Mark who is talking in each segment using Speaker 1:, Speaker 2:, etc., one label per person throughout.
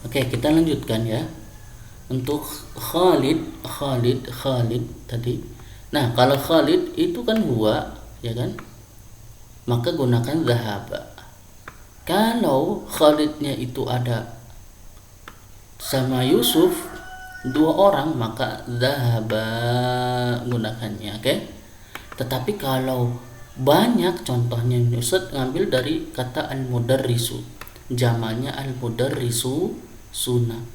Speaker 1: Oke, kita lanjutkan ya. Untuk Khalid tadi. Nah, kalau Khalid itu kan huwa, ya kan? Maka gunakan zahaba. Kalau Khalidnya itu ada sama Yusuf, dua orang, maka zahaba gunakannya, oke? Tetapi kalau banyak, contohnya Yusuf ngambil dari kata al-mudarrisu, jamaknya al-mudarrisu sunnah,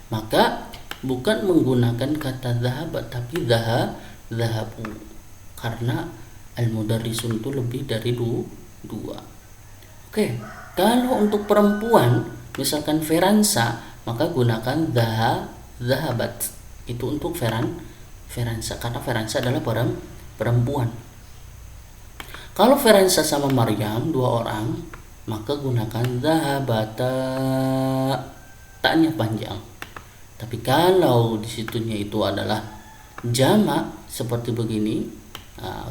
Speaker 1: maka bukan menggunakan kata zahabat tapi zahabu, karena al-mudarrisun itu lebih dari dua. Oke, kalau untuk perempuan misalkan Feransa, maka gunakan zahabat. Itu untuk Feransa, karena Feransa adalah perempuan. Kalau Feransa sama Maryam dua orang, maka gunakan zahabata, taknya panjang. Tapi kalau disitunya itu adalah jamak seperti begini,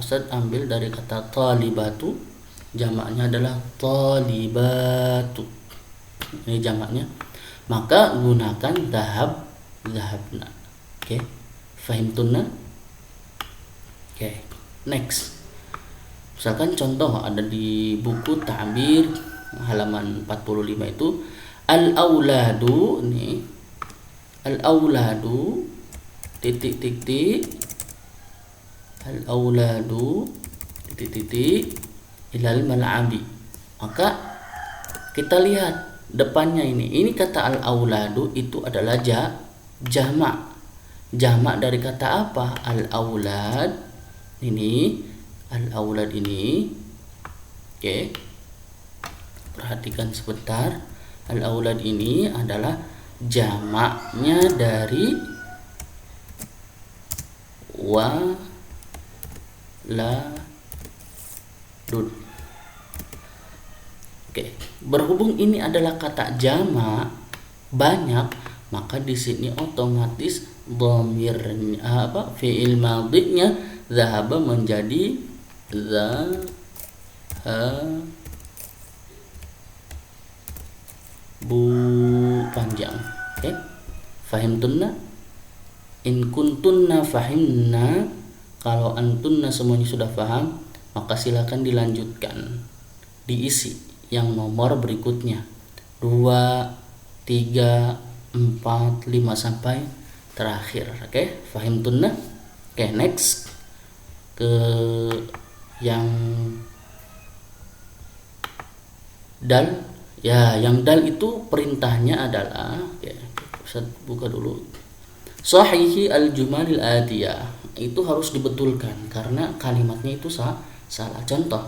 Speaker 1: Ustaz ambil dari kata talibatu, jamaknya adalah talibatu, ini jamaknya, maka gunakan zahabna. Oke, fahimtunna? Oke, next. Misalkan contoh ada di buku Ta'bir halaman 45 itu al-auladu, nih al-auladu titik al-auladu titik ilal mal'abi. Maka kita lihat depannya ini kata al-auladu itu adalah jamak. Jamak dari kata apa? Al-aulad. Ini al-aulad ini. Oke. Perhatikan sebentar. Al-aulad ini adalah jamaknya dari waladun. Oke, berhubung ini adalah kata jamak banyak, maka di sini otomatis dhamirnya fi'il madhinya zahaba menjadi zahabu panjang. Oke, fahimtunna? In kuntunna fahimna. Kalau antunna semuanya sudah paham, maka silakan dilanjutkan, diisi yang nomor berikutnya 2, 3, 4, 5 sampai terakhir. Oke, fahimtunna? Oke, next ke yang dal. Ya, yang dal itu perintahnya adalah, oke, Ustaz buka dulu. Sahihi al-jumalil atiyah, itu harus dibetulkan karena kalimatnya itu salah. Contoh,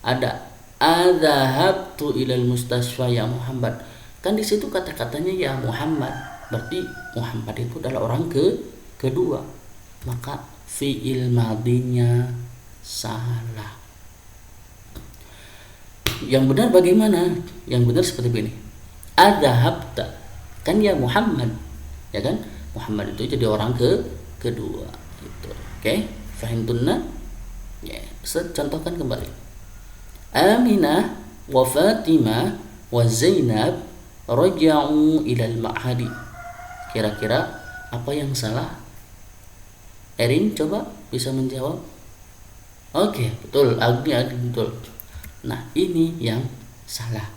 Speaker 1: ada adzahabtu ilal mustasfa ya Muhammad. Kan di situ kata-katanya ya Muhammad. Berarti Muhammad itu adalah orang kedua. Maka fi'il madinya salah. Yang benar bagaimana? Yang benar seperti ini. Adzahabta, kan ya Muhammad, ya kan? Muhammad itu jadi orang kedua gitu. Oke, fahimtunna? Ya, contohkan kembali. Aminah wa Fatimah wa Zainab raja'u ilal ma'hadi. Kira-kira apa yang salah? Erin coba bisa menjawab. Oke, betul. Agni betul. Nah, ini yang salah.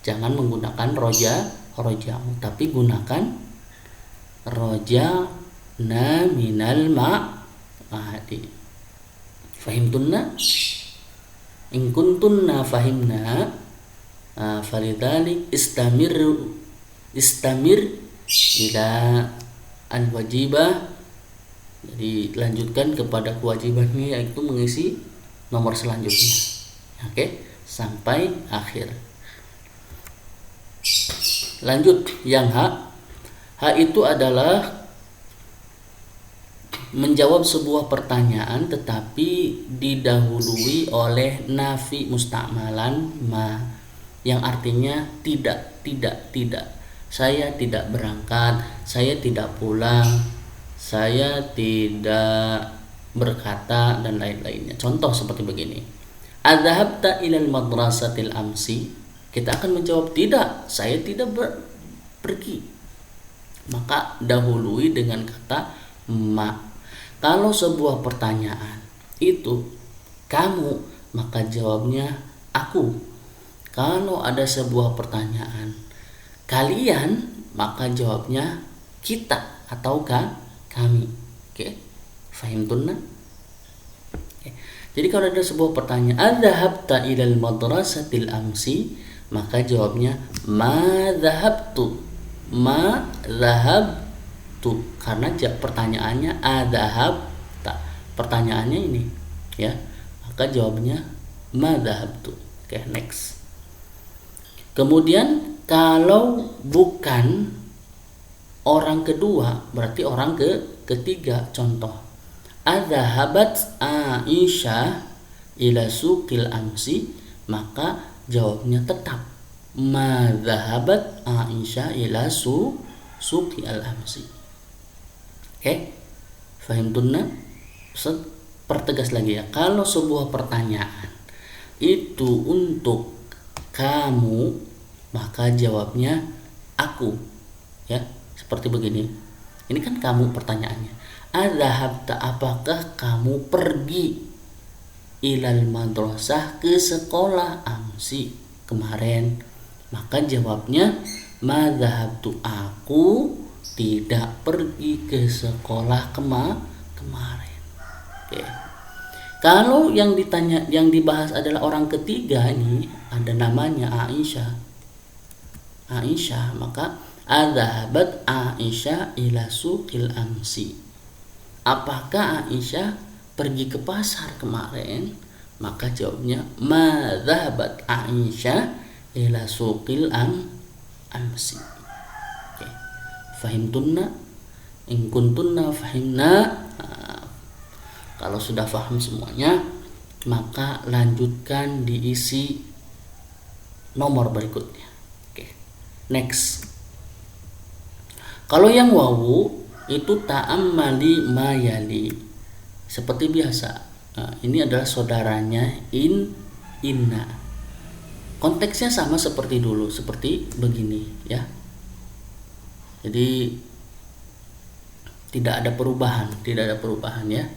Speaker 1: Jangan menggunakan roja'u, tapi gunakan roja'na minal ma'hadi. Fahimtunna? In kuntunna fahimna, falidhalik istamir ila al-wajibah. Jadi lanjutkan kepada kewajibannya, yaitu mengisi nomor selanjutnya. Oke, sampai akhir. Lanjut yang H. H itu adalah menjawab sebuah pertanyaan tetapi didahului oleh nafi mustakmalan ma, yang artinya tidak. Saya tidak berangkat, saya tidak pulang, saya tidak berkata, dan lain-lainnya. Contoh seperti begini. Adzahabta ilal madrasatil amsi. Kita akan menjawab tidak, saya tidak pergi, maka dahului dengan kata ma. Kalau sebuah pertanyaan itu kamu, maka jawabnya aku. Kalau ada sebuah pertanyaan kalian, maka jawabnya kita atau kami. Oke, fahimtunna? Oke. Jadi kalau ada sebuah pertanyaan, adzahabta ilal madrasatil amsi, maka jawabnya ma dhahabtu. Ma dhahabtu, karena pertanyaannya adzahabta. Pertanyaannya ini, ya. Maka jawabnya ma dhahabtu. Oke, next. Kemudian kalau bukan orang kedua, berarti orang ketiga. Contoh, adzahabat Aisyah ila suqil amsi, maka jawabnya tetap ma dzahabat Aisyah ila suqi al amsi. Oke, fahimtunna? Pertegas lagi ya. Kalau sebuah pertanyaan itu untuk kamu, maka jawabnya aku, ya. Seperti begini. Ini kan kamu pertanyaannya. Adzahabta, apakah kamu pergi ilal madrasah, ke sekolah, amsi, kemarin? Maka jawabnya ma dzahabtu, aku tidak pergi ke sekolah kemarin. Oke. Kalau yang dibahas adalah orang ketiga, ini ada namanya Aisyah, maka adzahabat Aisyah ila suqil amsi, apakah Aisyah pergi ke pasar kemarin? Maka jawabnya ma dzahabat Aisyah ila suqil amsi. Oke. Fahimtunna? In kuntunna fahimna. Kalau sudah paham semuanya, maka lanjutkan diisi nomor berikutnya. Oke. Next. Kalau yang wawu itu ta'ammali mayali. Seperti biasa. Nah, ini adalah saudaranya inna. Konteksnya sama seperti dulu, seperti begini, ya. Jadi tidak ada perubahan, ya.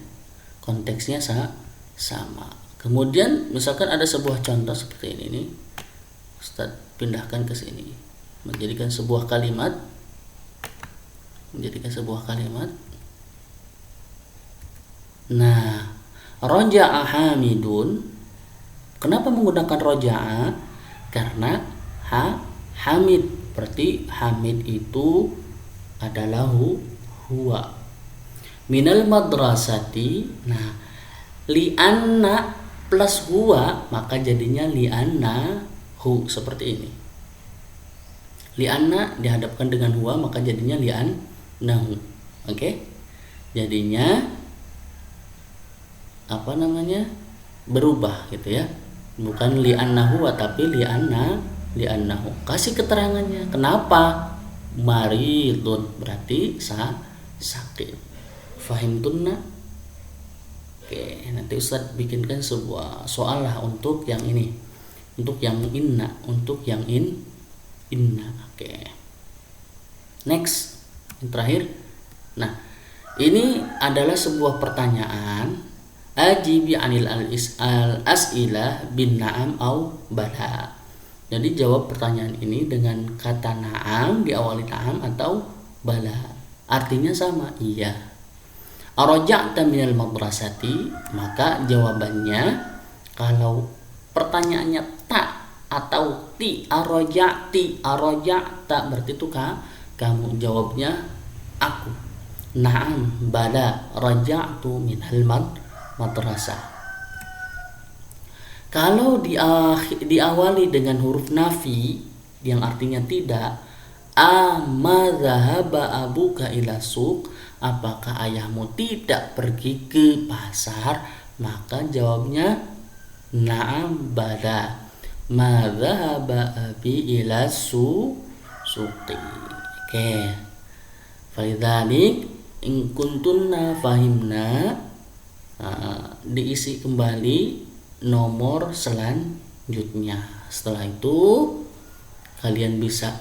Speaker 1: Konteksnya sama. Kemudian misalkan ada sebuah contoh seperti ini nih. Ustaz pindahkan ke sini. Menjadikan sebuah kalimat. Nah, roja'a hamidun. Kenapa menggunakan roja'a? Karena hamid, berarti hamid itu adalah huwa. Minal madrasati. Nah, li'anna plus huwa, maka jadinya li'anna hu, seperti ini. Li'anna dihadapkan dengan huwa, maka jadinya li'annahu. Oke? Jadinya berubah gitu ya. Bukan li'annahu tapi li'annahu. Kasih keterangannya. Kenapa? Maridun, berarti sakit. Fahimtunna? Oke, nanti Ustaz bikinkan sebuah soal lah untuk yang ini. Untuk yang inna, inna. Oke. Next, yang terakhir. Nah, ini adalah sebuah pertanyaan. Ajibi anil al-as'ilah bin na'am au bala. Jadi jawab pertanyaan ini dengan kata na'am, diawali na'am atau bala. Artinya sama, iya. Araja'ta minal madrasati, maka jawabannya kalau pertanyaannya ta atau ti, araja'ta berarti itu kamu, jawabnya aku. Na'am, bala, raja'tu minal madrasah. Kalau diawali dengan huruf nafi yang artinya tidak, amadzahaba abuka ila suq, apakah ayahmu tidak pergi ke pasar? Maka jawabnya na'am bala, madzahaba abi ila suqi. Oke. Falidzalik in kuntunna fahimna, diisi kembali nomor selanjutnya. Setelah itu kalian bisa